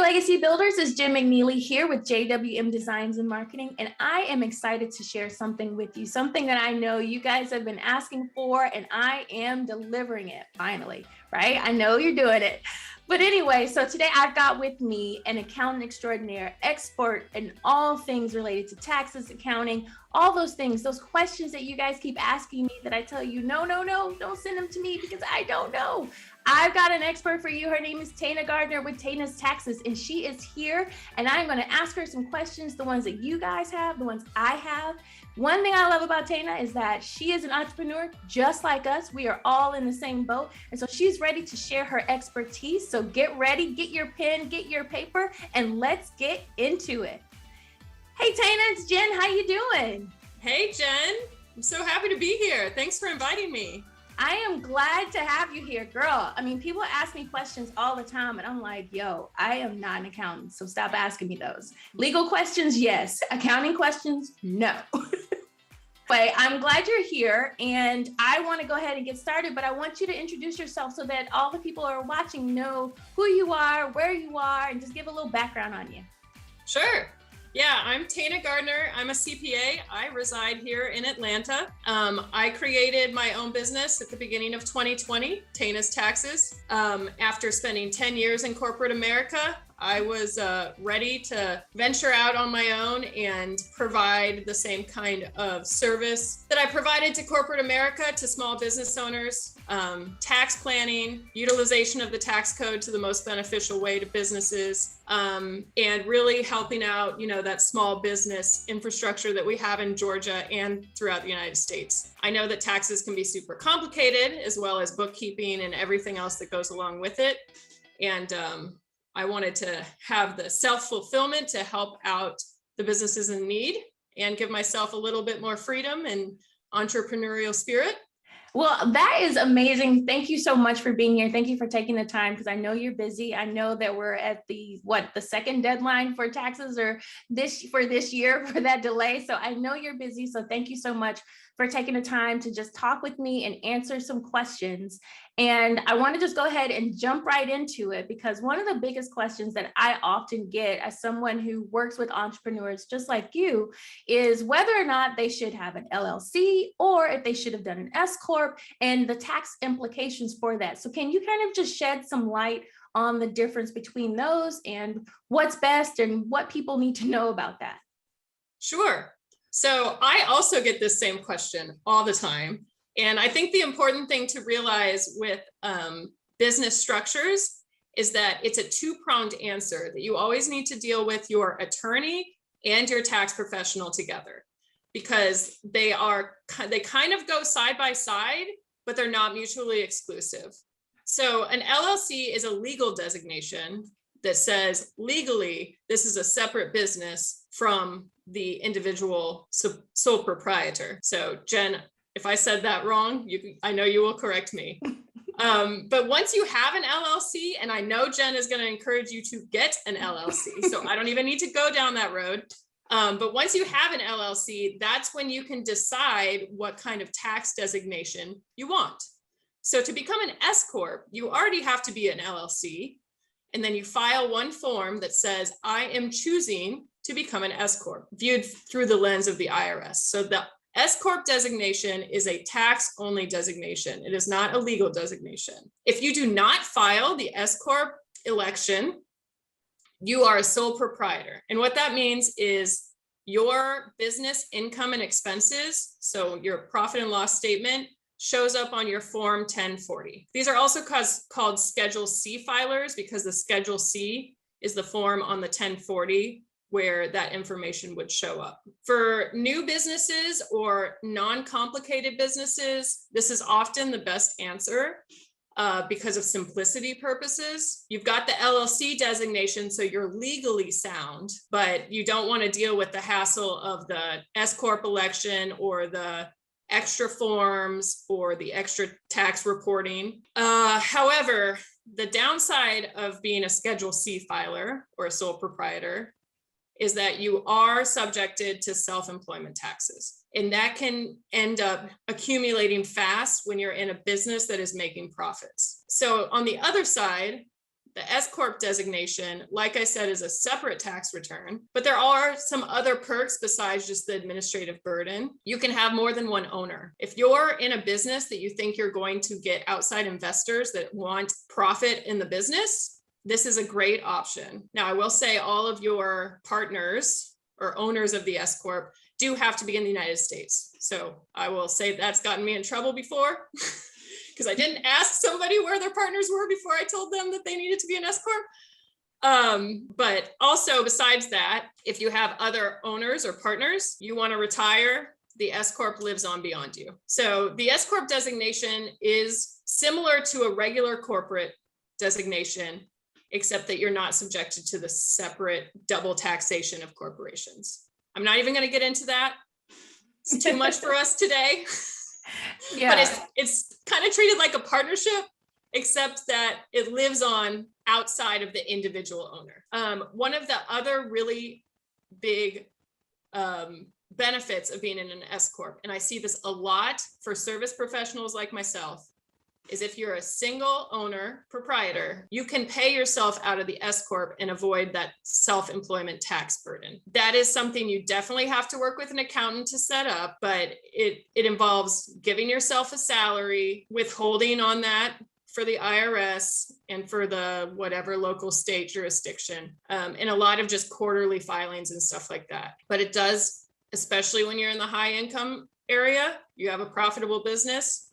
Legacy Builders, it's Jenn McNeely here with JWM Designs and Marketing, and I am excited to share something with you, something that I know you guys have been asking for, and I am delivering it finally, right? I know you're doing it. But anyway, so today I've got with me an accountant extraordinaire, expert in all things related to taxes, accounting, all those things, those questions that you guys keep asking me that I tell you, no, don't send them to me because I don't know. I've got an expert for you. Her name is Tayna Gardner with Tayna's Taxes, and she is here, and I'm going to ask her some questions, the ones that you guys have, the ones I have. One thing I love about Tayna is that she is an entrepreneur just like us. We are all in the same boat, and so she's ready to share her expertise. So get ready, get your pen, get your paper, and let's get into it. Hey Tayna, it's Jenn. How you doing? Hey Jenn, I'm so happy to be here. Thanks for inviting me. I am glad to have you here, girl. I mean, people ask me questions all the time, and I'm like, yo, I am not an accountant, so stop asking me those. Legal questions, yes. Accounting questions, no. But I'm glad you're here, and I want to go ahead and get started, but I want you to introduce yourself so that all the people who are watching know who you are, where you are, and just give a little background on you. Sure. Yeah, I'm Tayna Gardner. I'm a CPA. I reside here in Atlanta. I created my own business at the beginning of 2020, Tayna's Taxes. After spending 10 years in corporate America, I was ready to venture out on my own and provide the same kind of service that I provided to corporate America to small business owners, tax planning, utilization of the tax code to the most beneficial way to businesses, and really helping out, that small business infrastructure that we have in Georgia and throughout the United States. I know that taxes can be super complicated, as well as bookkeeping and everything else that goes along with it. And I wanted to have the self-fulfillment to help out the businesses in need and give myself a little bit more freedom and entrepreneurial spirit. Well, that is amazing. Thank you so much for being here. Thank you for taking the time, because I know you're busy. I know that we're at the second deadline for taxes or this year for that delay. So I know you're busy. So thank you so much for taking the time to just talk with me and answer some questions. And I want to just go ahead and jump right into it, because one of the biggest questions that I often get as someone who works with entrepreneurs just like you is whether or not they should have an LLC or if they should have done an S Corp and the tax implications for that. So can you kind of just shed some light on the difference between those and what's best and what people need to know about that? Sure. So I also get this same question all the time. And I think the important thing to realize with business structures is that it's a two-pronged answer, that you always need to deal with your attorney and your tax professional together, because they kind of go side by side, but they're not mutually exclusive. So an LLC is a legal designation that says legally, this is a separate business from the individual sole proprietor. So Jenn, if I said that wrong, I know you will correct me. But once you have an LLC, and I know Jenn is going to encourage you to get an LLC, so I don't even need to go down that road. But once you have an LLC, that's when you can decide what kind of tax designation you want. So to become an S Corp, you already have to be an LLC. And then you file one form that says, I am choosing to become an S Corp, viewed through the lens of the IRS. So the S Corp designation is a tax-only designation. It is not a legal designation. If you do not file the S Corp election, you are a sole proprietor. And what that means is your business income and expenses, so your profit and loss statement, shows up on your form 1040. These are also called Schedule C filers, because the Schedule C is the form on the 1040 where that information would show up. For new businesses or non-complicated businesses, this is often the best answer because of simplicity purposes. You've got the LLC designation, so you're legally sound, but you don't want to deal with the hassle of the S Corp election or the extra forms or the extra tax reporting. However, the downside of being a Schedule C filer or a sole proprietor is that you are subjected to self-employment taxes. And that can end up accumulating fast when you're in a business that is making profits. So on the other side, The S Corp designation, like I said, is a separate tax return, but there are some other perks besides just the administrative burden. You can have more than one owner. If you're in a business that you think you're going to get outside investors that want profit in the business, this is a great option. Now, I will say all of your partners or owners of the S Corp do have to be in the United States. So I will say that's gotten me in trouble before. Because I didn't ask somebody where their partners were before I told them that they needed to be an S Corp. But also besides that, if you have other owners or partners, you want to retire, the S Corp lives on beyond you. So the S Corp designation is similar to a regular corporate designation, except that you're not subjected to the separate double taxation of corporations. I'm not even going to get into that. It's too much for us today. Yeah. But it's kind of treated like a partnership, except that it lives on outside of the individual owner. One of the other really big benefits of being in an S Corp, and I see this a lot for service professionals like myself, is if you're a single owner proprietor, you can pay yourself out of the S Corp and avoid that self-employment tax burden. That is something you definitely have to work with an accountant to set up, but it involves giving yourself a salary, withholding on that for the IRS and for the whatever local state jurisdiction, and a lot of just quarterly filings and stuff like that. But it does, especially when you're in the high income area, you have a profitable business.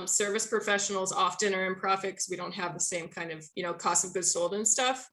Service professionals often are in profit because we don't have the same kind of, cost of goods sold and stuff,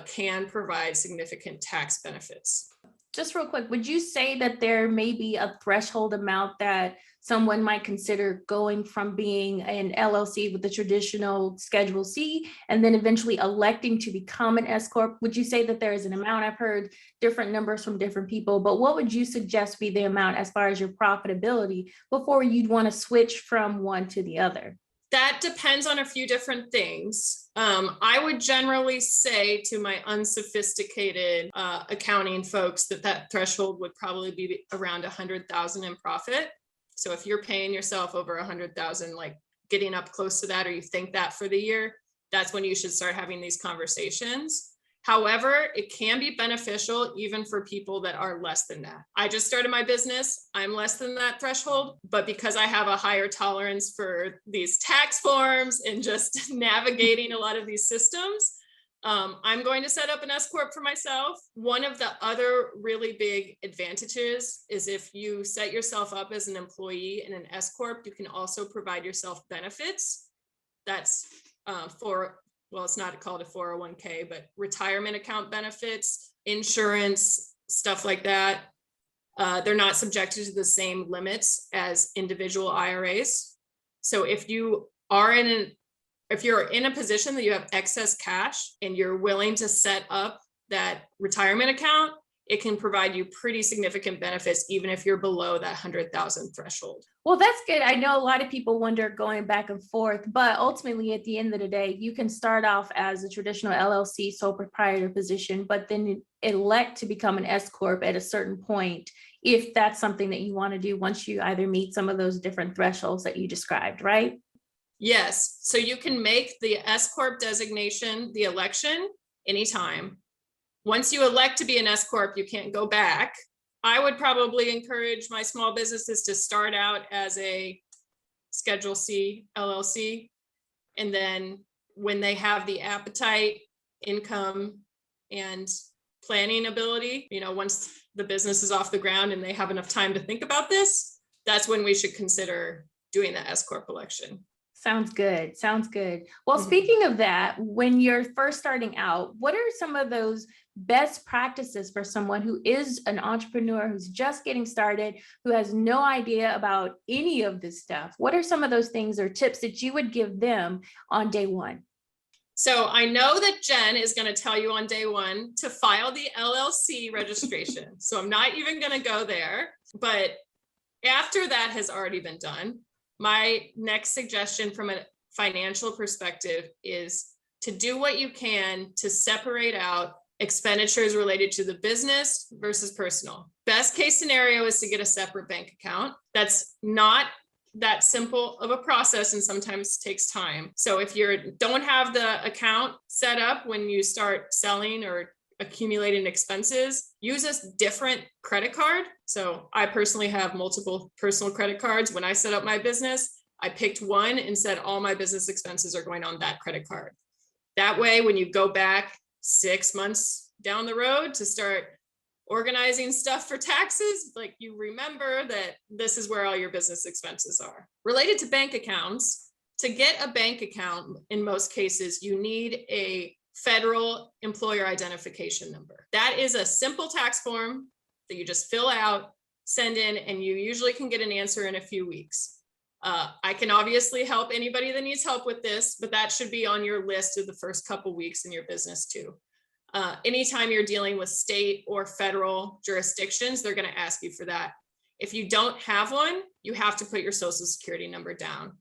can provide significant tax benefits. Just real quick, would you say that there may be a threshold amount that someone might consider going from being an LLC with the traditional Schedule C and then eventually electing to become an S Corp? Would you say that there is an amount? I've heard different numbers from different people, but what would you suggest be the amount as far as your profitability before you'd want to switch from one to the other? That depends on a few different things. I would generally say to my unsophisticated accounting folks that threshold would probably be around 100,000 in profit. So if you're paying yourself over 100,000, like getting up close to that, or you think that for the year, that's when you should start having these conversations. However, it can be beneficial even for people that are less than that. I just started my business. I'm less than that threshold, but because I have a higher tolerance for these tax forms and just navigating a lot of these systems, I'm going to set up an S Corp for myself. One of the other really big advantages is if you set yourself up as an employee in an S Corp, you can also provide yourself benefits. That's it's not called a 401k, but retirement account benefits, insurance, stuff like that. They're not subjected to the same limits as individual IRAs. So if you're in a position that you have excess cash and you're willing to set up that retirement account, it can provide you pretty significant benefits, even if you're below that 100,000 threshold. Well, that's good. I know a lot of people wonder going back and forth, but ultimately at the end of the day, you can start off as a traditional LLC sole proprietor position, but then elect to become an S Corp at a certain point, if that's something that you want to do once you either meet some of those different thresholds that you described, right? Yes. So you can make the S Corp designation, the election, anytime. Once you elect to be an S Corp, you can't go back. I would probably encourage my small businesses to start out as a Schedule C LLC. And then when they have the appetite, income, and planning ability, once the business is off the ground and they have enough time to think about this, that's when we should consider doing the S Corp election. Sounds good. Sounds good. Well, speaking of that, when you're first starting out, what are some of those best practices for someone who is an entrepreneur, who's just getting started, who has no idea about any of this stuff? What are some of those things or tips that you would give them on day one? So I know that Jen is going to tell you on day one to file the LLC registration. So I'm not even going to go there. But after that has already been done, my next suggestion from a financial perspective is to do what you can to separate out expenditures related to the business versus personal. Best case scenario is to get a separate bank account. That's not that simple of a process and sometimes takes time. So if you don't have the account set up when you start selling or accumulating expenses, use a different credit card. So I personally have multiple personal credit cards. When I set up my business, I picked one and said all my business expenses are going on that credit card. That way, when you go back 6 months down the road to start organizing stuff for taxes, like you remember that this is where all your business expenses are. Related to bank accounts, to get a bank account, in most cases, you need a federal employer identification number. That is a simple tax form that you just fill out, send in, and you usually can get an answer in a few weeks. I can obviously help anybody that needs help with this, but that should be on your list of the first couple weeks in your business too. Anytime you're dealing with state or federal jurisdictions, they're going to ask you for that. If you don't have one, you have to put your social security number down.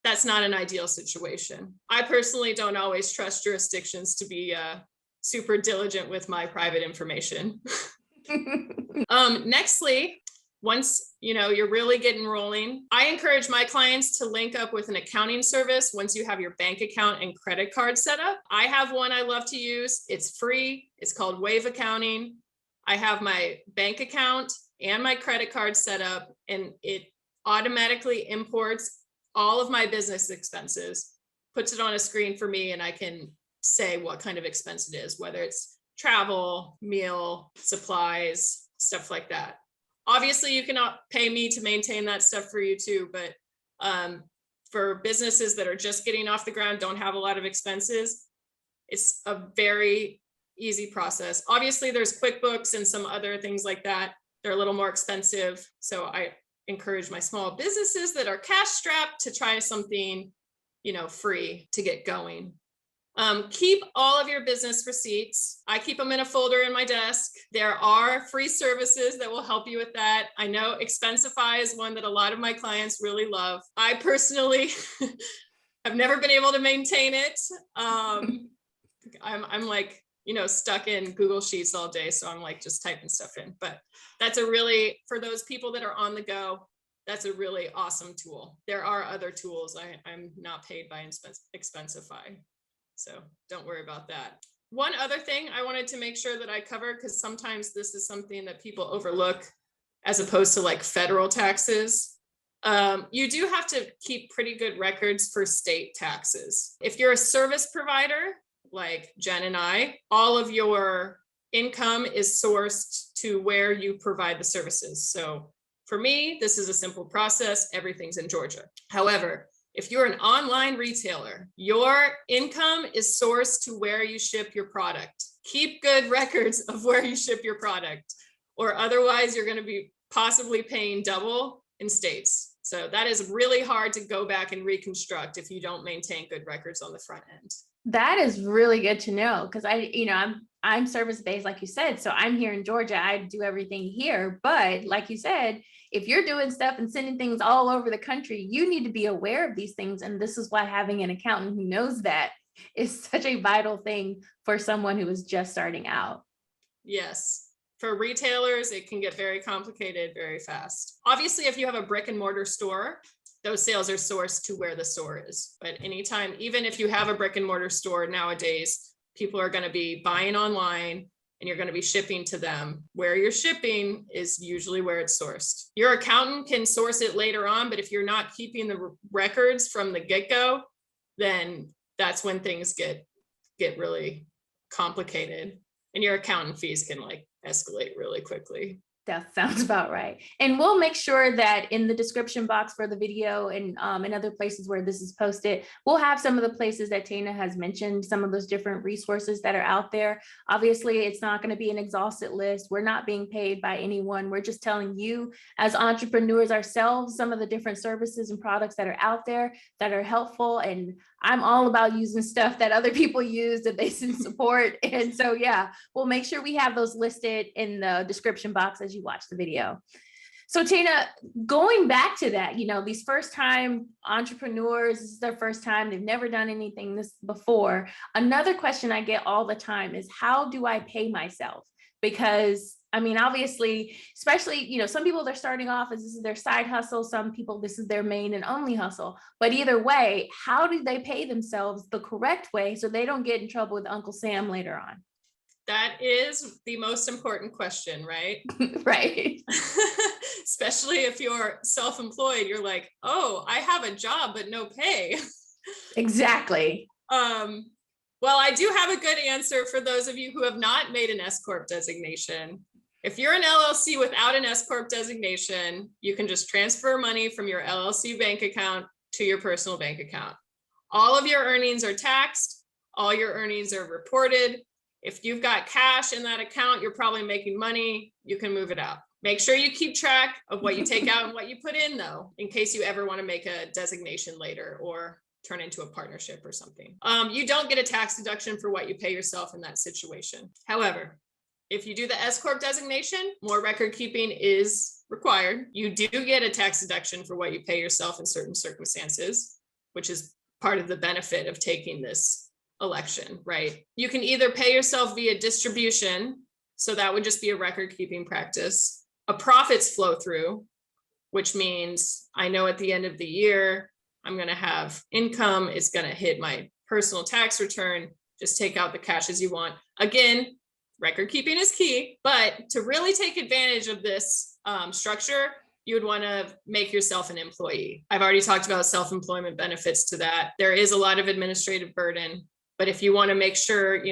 That's not an ideal situation. I personally don't always trust jurisdictions to be super diligent with my private information. Nextly, once you're really getting rolling, I encourage my clients to link up with an accounting service once you have your bank account and credit card set up. I have one I love to use. It's free. It's called Wave Accounting. I have my bank account and my credit card set up, and it automatically imports all of my business expenses, puts it on a screen for me, and I can say what kind of expense it is, whether it's travel, meal, supplies, stuff like that. Obviously, you cannot pay me to maintain that stuff for you too, but for businesses that are just getting off the ground, don't have a lot of expenses, it's a very easy process. Obviously, there's QuickBooks and some other things like that. They're a little more expensive. So I encourage my small businesses that are cash strapped to try something, free to get going. Keep all of your business receipts. I keep them in a folder in my desk. There are free services that will help you with that. I know Expensify is one that a lot of my clients really love. I personally have never been able to maintain it. I'm like, stuck in Google Sheets all day. So I'm like just typing stuff in, but that's for those people that are on the go, that's a really awesome tool. There are other tools. I'm not paid by Expensify. So don't worry about that. One other thing I wanted to make sure that I cover, because sometimes this is something that people overlook as opposed to like federal taxes. You do have to keep pretty good records for state taxes. If you're a service provider, like Jen and I, all of your income is sourced to where you provide the services. So for me, this is a simple process. Everything's in Georgia. However, if you're an online retailer, your income is sourced to where you ship your product. Keep good records of where you ship your product, or otherwise you're going to be possibly paying double in states. So that is really hard to go back and reconstruct if you don't maintain good records on the front end. That is really good to know, because I'm service-based, like you said. So I'm here in Georgia. I do everything here. But like you said, if you're doing stuff and sending things all over the country, you need to be aware of these things. And this is why having an accountant who knows that is such a vital thing for someone who is just starting out. Yes. For retailers, it can get very complicated very fast. Obviously, if you have a brick and mortar store, those sales are sourced to where the store is. But anytime, even if you have a brick and mortar store nowadays, people are going to be buying online and you're going to be shipping to them. Where you're shipping is usually where it's sourced. Your accountant can source it later on, but if you're not keeping the records from the get-go, then that's when things get really complicated, and your accountant fees can escalate really quickly. That sounds about right. And we'll make sure that in the description box for the video and in other places where this is posted, we'll have some of the places that Tayna has mentioned, some of those different resources that are out there. Obviously, it's not going to be an exhausted list. We're not being paid by anyone. We're just telling you as entrepreneurs ourselves, some of the different services and products that are out there that are helpful. And I'm all about using stuff that other people use that they support. And so, yeah, we'll make sure we have those listed in the description box as you watch the video. So Tayna, going back to that, these first time entrepreneurs, this is their first time, they've never done anything this before. Another question I get all the time is, how do I pay myself? because I mean, obviously, especially, some people they're starting off as this is their side hustle. Some people, this is their main and only hustle. But either way, how do they pay themselves the correct way so they don't get in trouble with Uncle Sam later on? That is the most important question, right? Right. Especially if you're self-employed, you're like, oh, I have a job, but no pay. Exactly. Well, I do have a good answer for those of you who have not made an S Corp designation. If you're an LLC without an S Corp designation, you can just transfer money from your LLC bank account to your personal bank account. All of your earnings are taxed. All your earnings are reported. If you've got cash in that account, you're probably making money. You can move it out. Make sure you keep track of what you take out and what you put in, though, in case you ever want to make a designation later or turn into a partnership or something. You don't get a tax deduction for what you pay yourself in that situation. However, if you do the S Corp designation, more record keeping is required. You do get a tax deduction for what you pay yourself in certain circumstances, which is part of the benefit of taking this election, right? You can either pay yourself via distribution, so that would just be a record keeping practice. A profits flow through, which means I know at the end of the year, I'm going to have income. It's going to hit my personal tax return. Just take out the cash as you want. Again, record keeping is key, but to really take advantage of this structure, you would want to make yourself an employee. I've already talked about self-employment benefits to that. There is a lot of administrative burden, but if you want to make sure,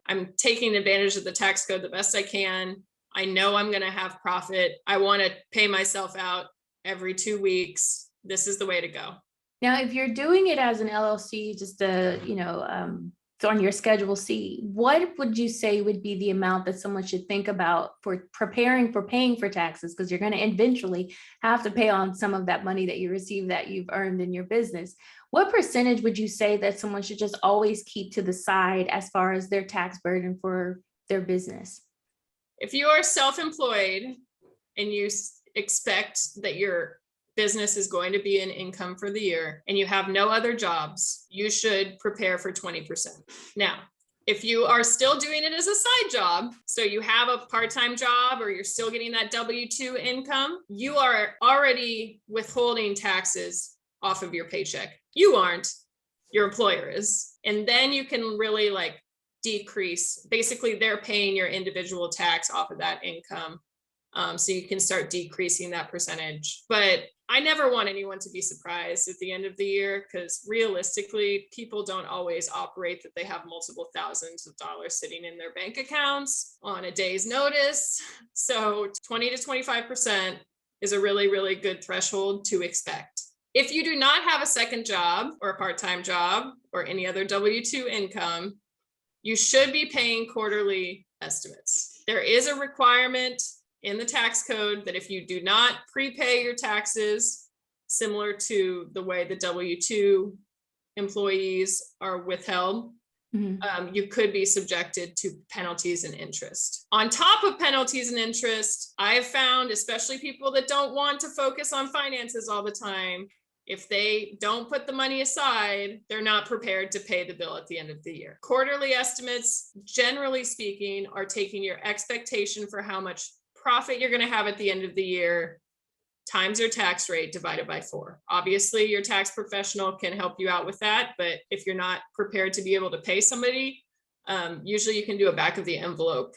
I'm taking advantage of the tax code the best I can, I know I'm going to have profit, I want to pay myself out every 2 weeks, this is the way to go. Now, if you're doing it as an LLC, just it's on your Schedule C, what would you say would be the amount that someone should think about for preparing for paying for taxes? Because you're going to eventually have to pay on some of that money that you receive that you've earned in your business. What percentage would you say that someone should just always keep to the side as far as their tax burden for their business? If you are self-employed and you expect that your business is going to be an income for the year and you have no other jobs, you should prepare for 20%. Now, if you are still doing it as a side job, so you have a part-time job or you're still getting that W-2 income, you are already withholding taxes off of your paycheck. You aren't, your employer is. And then you can really decrease, basically they're paying your individual tax off of that income. So you can start decreasing that percentage. But I never want anyone to be surprised at the end of the year, because realistically, people don't always operate that they have multiple thousands of dollars sitting in their bank accounts on a day's notice. So 20 to 25% is a really, really good threshold to expect. If you do not have a second job or a part-time job or any other W-2 income, you should be paying quarterly estimates. There is a requirement in the tax code that if you do not prepay your taxes, similar to the way the W-2 employees are withheld, you could be subjected to penalties and interest. On top of penalties and interest, I have found, especially people that don't want to focus on finances all the time, if they don't put the money aside, they're not prepared to pay the bill at the end of the year. Quarterly estimates, generally speaking, are taking your expectation for how much profit you're going to have at the end of the year times your tax rate divided by 4. Obviously, your tax professional can help you out with that, but if you're not prepared to be able to pay somebody, usually you can do a back of the envelope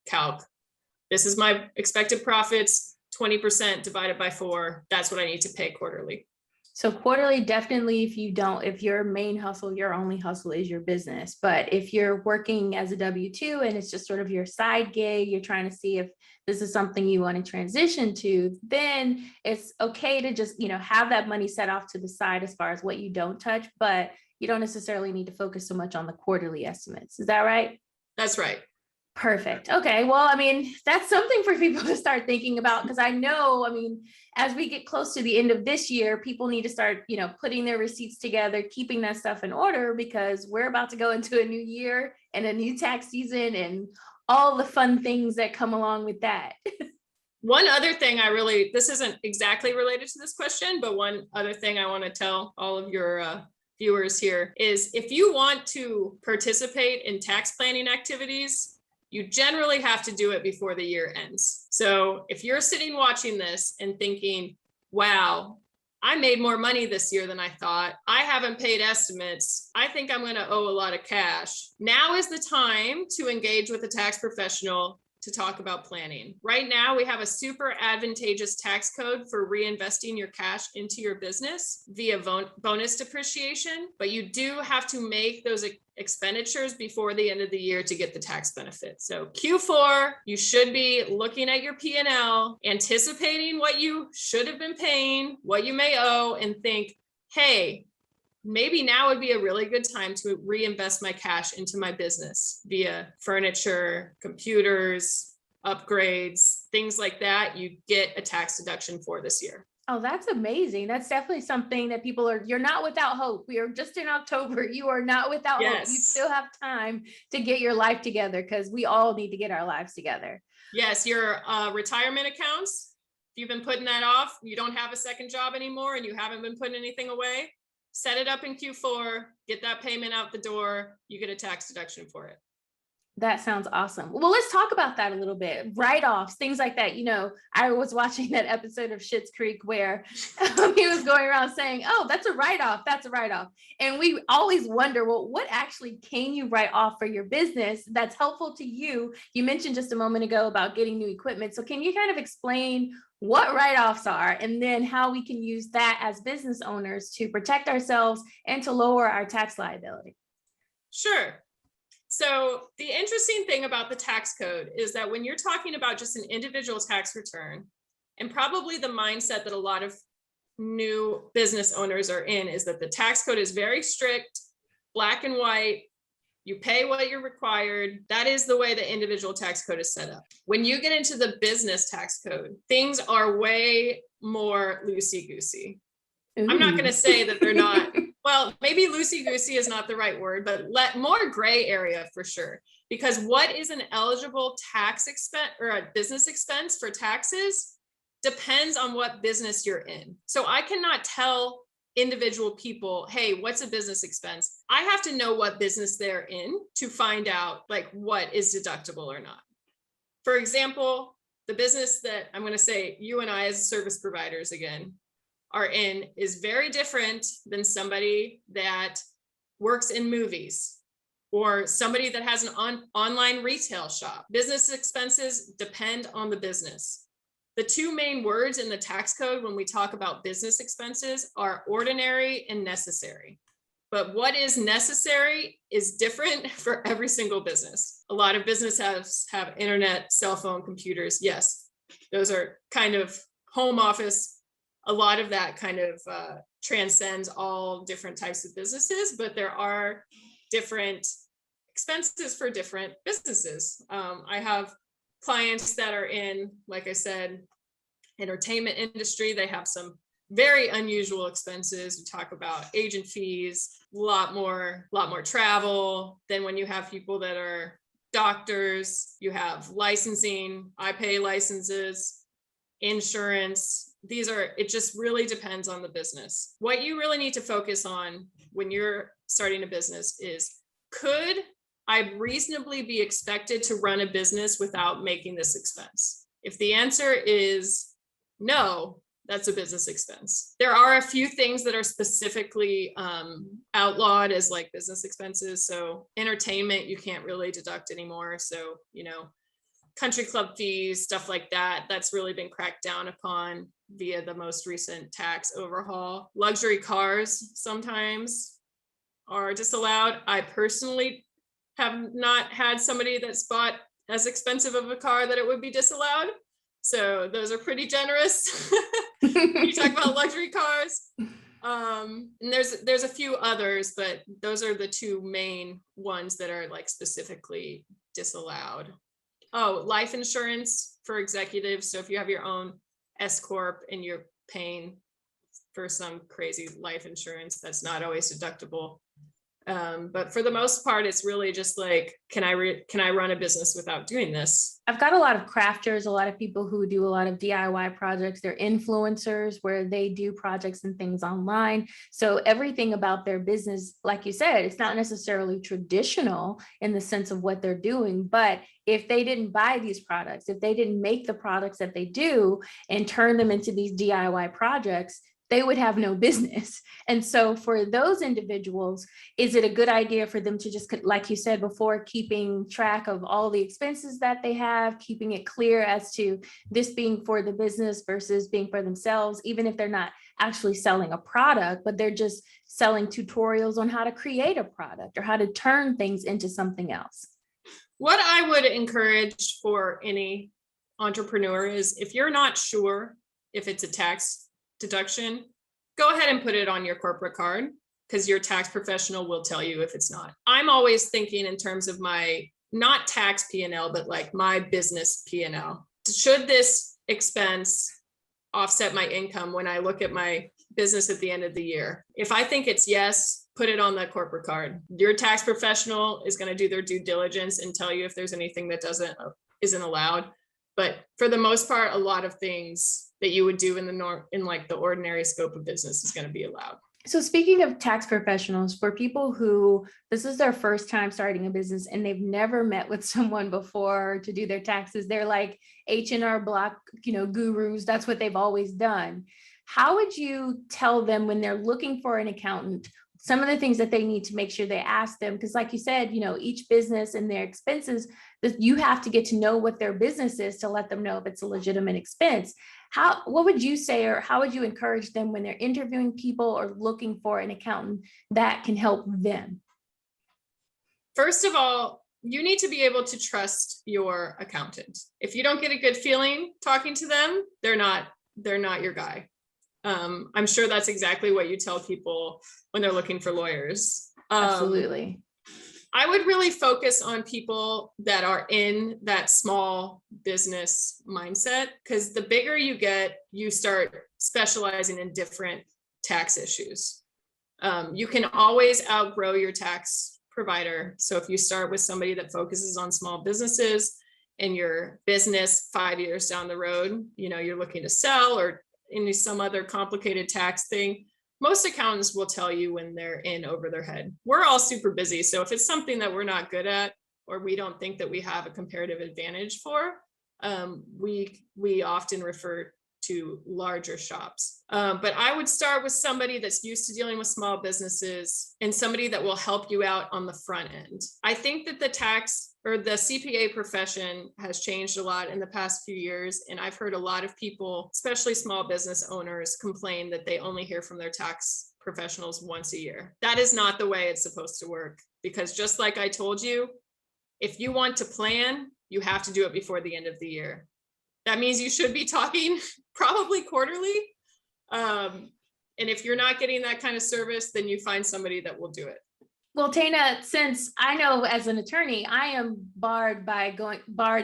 calc. This is my expected profits, 20% divided by 4. That's what I need to pay quarterly. So quarterly, definitely, if your main hustle, your only hustle is your business. But if you're working as a W-2 and it's just sort of your side gig, you're trying to see if this is something you want to transition to, then it's okay to just, have that money set off to the side as far as what you don't touch, but you don't necessarily need to focus so much on the quarterly estimates. Is that right? That's right. Perfect. Okay. Well, that's something for people to start thinking about, because I know, as we get close to the end of this year, people need to start, putting their receipts together, keeping that stuff in order, because we're about to go into a new year and a new tax season and all the fun things that come along with that. One other thing this isn't exactly related to this question, but one other thing I want to tell all of your viewers here is, if you want to participate in tax planning activities, you generally have to do it before the year ends. So if you're sitting watching this and thinking, wow, I made more money this year than I thought. I haven't paid estimates. I think I'm going to owe a lot of cash. Now is the time to engage with a tax professional to talk about planning. Right now, we have a super advantageous tax code for reinvesting your cash into your business via bonus depreciation, but you do have to make those expenditures before the end of the year to get the tax benefit. So Q4, you should be looking at your P&L, anticipating what you should have been paying, what you may owe, and think, hey, maybe now would be a really good time to reinvest my cash into my business via furniture, computers, upgrades, things like that. You get a tax deduction for this year. Oh, that's amazing. That's definitely something that you're not without hope. We are just in October. You are not without hope. You still have time to get your life together, because we all need to get our lives together. Yes, your retirement accounts, if you've been putting that off, you don't have a second job anymore and you haven't been putting anything away, set it up in Q4, get that payment out the door, you get a tax deduction for it. That sounds awesome. Well, let's talk about that a little bit. Write-offs, things like that. You know, I was watching that episode of Schitt's Creek where he was going around saying, oh, that's a write-off. That's a write-off. And we always wonder, well, what actually can you write off for your business that's helpful to you? You mentioned just a moment ago about getting new equipment. So can you kind of explain what write-offs are, and then how we can use that as business owners to protect ourselves and to lower our tax liability? Sure. So the interesting thing about the tax code is that when you're talking about just an individual tax return, and probably the mindset that a lot of new business owners are in is that the tax code is very strict, black and white. You pay what you're required. That is the way the individual tax code is set up. When you get into the business tax code, things are way more loosey-goosey. I'm not going to say that they're not. Well, maybe loosey-goosey is not the right word, but more gray area for sure. Because what is an eligible tax expense or a business expense for taxes depends on what business you're in. So I cannot tell individual people, hey, what's a business expense? I have to know what business they're in to find out like what is deductible or not. For example, the business that I'm going to say you and I as service providers again are in is very different than somebody that works in movies or somebody that has an online retail shop. Business expenses depend on the business. The two main words in the tax code when we talk about business expenses are ordinary and necessary. But what is necessary is different for every single business. A lot of businesses have internet, cell phone, computers. Yes, those are kind of home office. A lot of that kind of transcends all different types of businesses, but there are different expenses for different businesses. I have clients that are in, like I said, entertainment industry. They have some very unusual expenses. We talk about agent fees, a lot more travel. Then when you have people that are doctors, you have licensing. I pay licenses, insurance. It just really depends on the business. What you really need to focus on when you're starting a business is, could I reasonably be expected to run a business without making this expense? If the answer is no, that's a business expense. There are a few things that are specifically outlawed as like business expenses. So entertainment, you can't really deduct anymore. So, country club fees, stuff like that, that's really been cracked down upon via the most recent tax overhaul. Luxury cars sometimes are disallowed. I personally have not had somebody that's bought as expensive of a car that it would be disallowed. So those are pretty generous. You talk about luxury cars. And there's a few others, but those are the two main ones that are like specifically disallowed. Oh, life insurance for executives. So if you have your own S Corp and you're paying for some crazy life insurance, that's not always deductible. But for the most part, it's really just like, can I run a business without doing this? I've got a lot of crafters, a lot of people who do a lot of DIY projects. They're influencers where they do projects and things online. So everything about their business, like you said, it's not necessarily traditional in the sense of what they're doing. But if they didn't buy these products, if they didn't make the products that they do and turn them into these DIY projects, they would have no business. And so for those individuals, is it a good idea for them to just, like you said before, keeping track of all the expenses that they have, keeping it clear as to this being for the business versus being for themselves, even if they're not actually selling a product, but they're just selling tutorials on how to create a product or how to turn things into something else? What I would encourage for any entrepreneur is, if you're not sure if it's a tax deduction, go ahead and put it on your corporate card, because your tax professional will tell you if it's not. I'm always thinking in terms of my, not tax P&L, but like my business P&L. Should this expense offset my income when I look at my business at the end of the year? If I think it's yes, put it on the corporate card. Your tax professional is going to do their due diligence and tell you if there's anything that isn't allowed. But for the most part, a lot of things that you would do in like the ordinary scope of business is going to be allowed. So speaking of tax professionals, for people who this is their first time starting a business and they've never met with someone before to do their taxes, they're like H&R Block, gurus. That's what they've always done. How would you tell them when they're looking for an accountant, some of the things that they need to make sure they ask them? Because like you said, each business and their expenses, that you have to get to know what their business is to let them know if it's a legitimate expense. What would you say, or how would you encourage them when they're interviewing people or looking for an accountant that can help them? First of all, you need to be able to trust your accountant. If you don't get a good feeling talking to them, they're not your guy. I'm sure that's exactly what you tell people when they're looking for lawyers. Absolutely. I would really focus on people that are in that small business mindset, because the bigger you get, you start specializing in different tax issues. You can always outgrow your tax provider. So if you start with somebody that focuses on small businesses and your business 5 years down the road, you're looking to sell or into some other complicated tax thing, most accountants will tell you when they're in over their head. We're all super busy. So if it's something that we're not good at, or we don't think that we have a comparative advantage for, we often refer to larger shops. But I would start with somebody that's used to dealing with small businesses and somebody that will help you out on the front end. I think that the tax or the CPA profession has changed a lot in the past few years. And I've heard a lot of people, especially small business owners, complain that they only hear from their tax professionals once a year. That is not the way it's supposed to work, because just like I told you, if you want to plan, you have to do it before the end of the year. That means you should be talking probably quarterly. And if you're not getting that kind of service, then you find somebody that will do it. Well, Tayna, since I know as an attorney, I am barred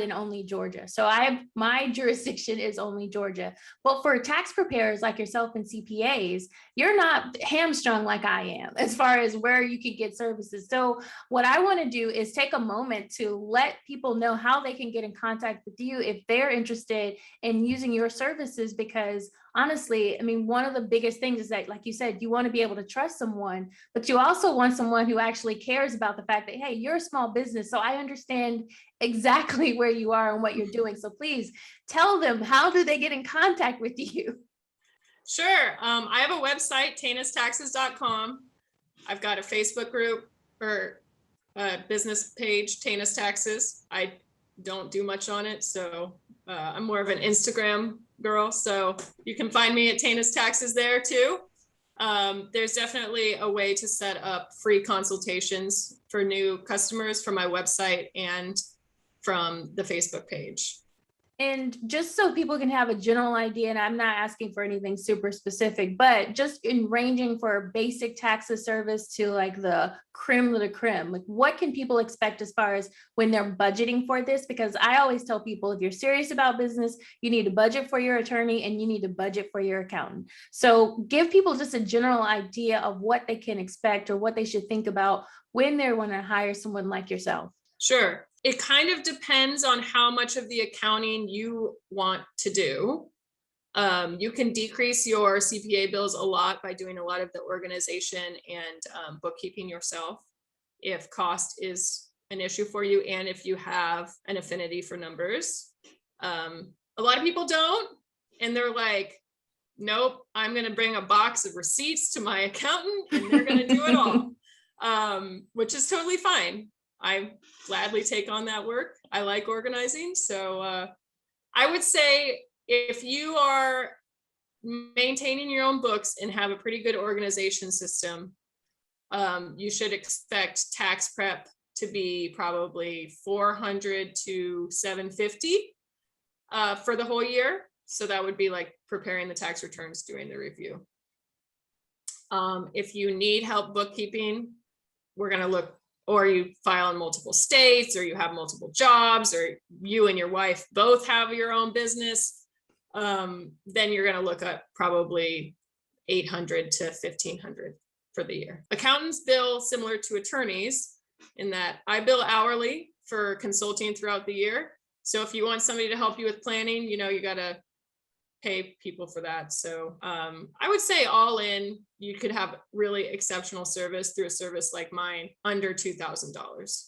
in only Georgia. So my jurisdiction is only Georgia. But for tax preparers like yourself and CPAs, you're not hamstrung like I am as far as where you can get services. So what I want to do is take a moment to let people know how they can get in contact with you if they're interested in using your services, because honestly, one of the biggest things is that, like you said, you want to be able to trust someone, but you also want someone who actually cares about the fact that, hey, you're a small business, so I understand exactly where you are and what you're doing. So please tell them, how do they get in contact with you? Sure. I have a website, taynastaxes.com. I've got a Facebook group or a business page, Tayna's Taxes. I don't do much on it, so I'm more of an Instagram girl. So you can find me at Tayna's Taxes there too. There's definitely a way to set up free consultations for new customers from my website and from the Facebook page. And just so people can have a general idea, and I'm not asking for anything super specific, but just in ranging for basic taxes service to like the creme de la creme, like what can people expect as far as when they're budgeting for this? Because I always tell people, if you're serious about business, you need to budget for your attorney and you need to budget for your accountant. So give people just a general idea of what they can expect or what they should think about when they want to hire someone like yourself. Sure. It kind of depends on how much of the accounting you want to do. You can decrease your CPA bills a lot by doing a lot of the organization and bookkeeping yourself if cost is an issue for you and if you have an affinity for numbers. A lot of people don't, and they're like, nope, I'm going to bring a box of receipts to my accountant and they're going to do it all, which is totally fine. I gladly take on that work. I like organizing. So I would say if you are maintaining your own books and have a pretty good organization system, you should expect tax prep to be probably $400 to $750 for the whole year. So that would be like preparing the tax returns, doing the review. If you need help bookkeeping, we're going to look, or you file in multiple states, or you have multiple jobs, or you and your wife both have your own business, then you're going to look at probably $800 to $1,500 for the year. Accountants bill similar to attorneys in that I bill hourly for consulting throughout the year. So if you want somebody to help you with planning, you got to pay people for that. So I would say all in, you could have really exceptional service through a service like mine under $2,000.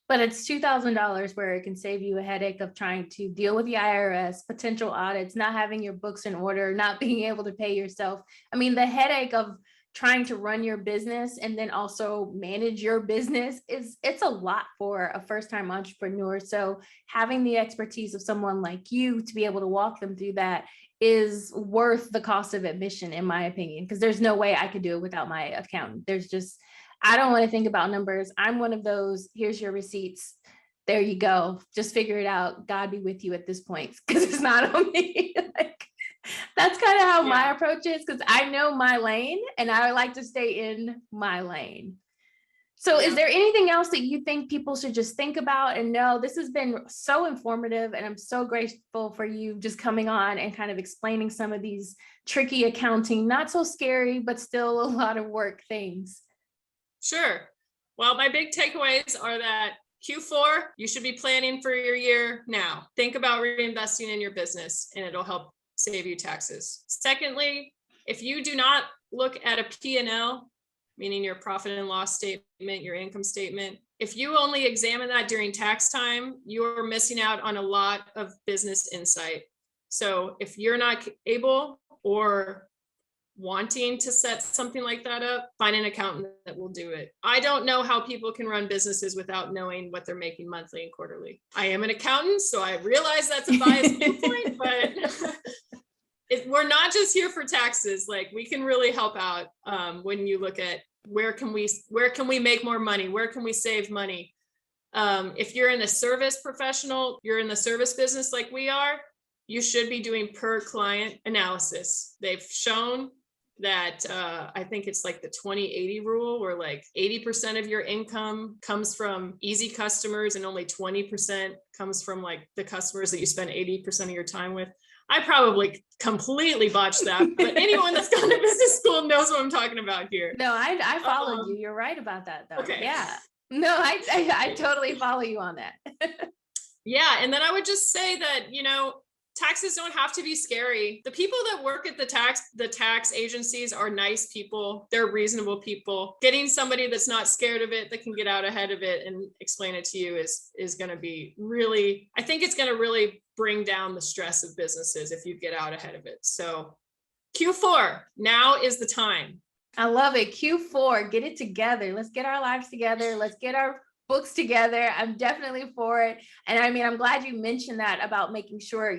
But it's $2,000 where it can save you a headache of trying to deal with the IRS, potential audits, not having your books in order, not being able to pay yourself. I mean, the headache of trying to run your business and then also manage your business it's a lot for a first-time entrepreneur. So having the expertise of someone like you to be able to walk them through that is worth the cost of admission, in my opinion, because there's no way I could do it without my accountant. I don't want to think about numbers. I'm one of those, here's your receipts. There you go. Just figure it out. God be with you at this point, because it's not on me. That's kind of how my approach is, because I know my lane and I like to stay in my lane. So is there anything else that you think people should just think about and know? This has been so informative, and I'm so grateful for you just coming on and kind of explaining some of these tricky accounting, not so scary, but still a lot of work things. Sure. Well, my big takeaways are that Q4, you should be planning for your year now. Think about reinvesting in your business and it'll help save you taxes. Secondly, if you do not look at a P&L, meaning your profit and loss statement, your income statement, if you only examine that during tax time, you're missing out on a lot of business insight. So if you're not able or wanting to set something like that up, find an accountant that will do it. I don't know how people can run businesses without knowing what they're making monthly and quarterly. I am an accountant, so I realize that's a biased viewpoint, but we're not just here for taxes. Like, we can really help out when you look at where can we make more money? Where can we save money? If you're in a service professional, you're in the service business like we are, you should be doing per client analysis. They've shown that I think it's like the 20-80 rule, where like 80% of your income comes from easy customers and only 20% comes from like the customers that you spend 80% of your time with. I probably completely botched that, but anyone that's gone to business school knows what I'm talking about here. No, I followed you. You're right about that, though. Okay. Yeah. No, I totally follow you on that. Yeah. And then I would just say that, taxes don't have to be scary. The people that work at the tax agencies are nice people. They're reasonable people. Getting somebody that's not scared of it, that can get out ahead of it and explain it to you is going to be really, I think it's going to really bring down the stress of businesses if you get out ahead of it. So Q4, now is the time. I love it. Q4, get it together. Let's get our lives together. Let's get our books together. I'm definitely for it. And I mean, I'm glad you mentioned that about making sure,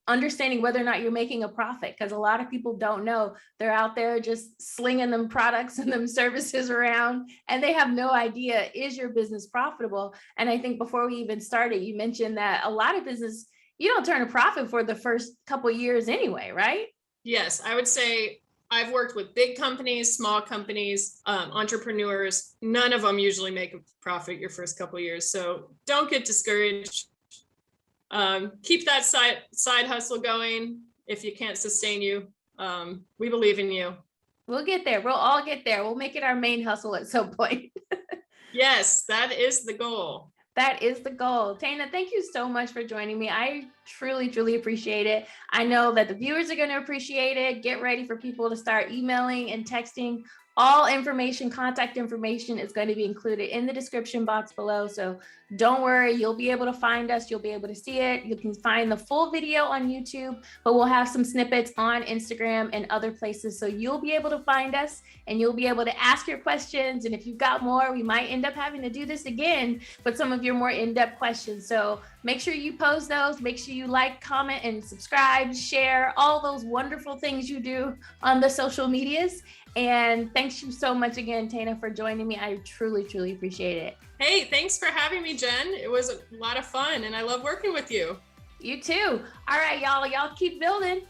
understanding whether or not you're making a profit, because a lot of people don't know. They're out there just slinging them products and them services around, and they have no idea, is your business profitable? And I think before we even started, you mentioned that a lot of business, you don't turn a profit for the first couple of years anyway, right? Yes, I would say I've worked with big companies, small companies, entrepreneurs. None of them usually make a profit your first couple of years. So don't get discouraged. Keep that side hustle going. If you can't sustain you, we believe in you. We'll get there. We'll all get there. We'll make it our main hustle at some point. Yes, that is the goal. That is the goal. Tayna, thank you so much for joining me. I truly, truly appreciate it. I know that the viewers are going to appreciate it. Get ready for people to start emailing and texting. All information, contact information is going to be included in the description box below. So don't worry, you'll be able to find us. You'll be able to see it. You can find the full video on YouTube, but we'll have some snippets on Instagram and other places. So you'll be able to find us and you'll be able to ask your questions. And if you've got more, we might end up having to do this again, but some of your more in-depth questions. So make sure you post those. Make sure you like, comment, and subscribe, share, all those wonderful things you do on the social medias. And thanks you so much again, Tayna, for joining me. I truly, truly appreciate it. Hey, thanks for having me, Jen. It was a lot of fun and I love working with you. You too. All right, y'all keep building.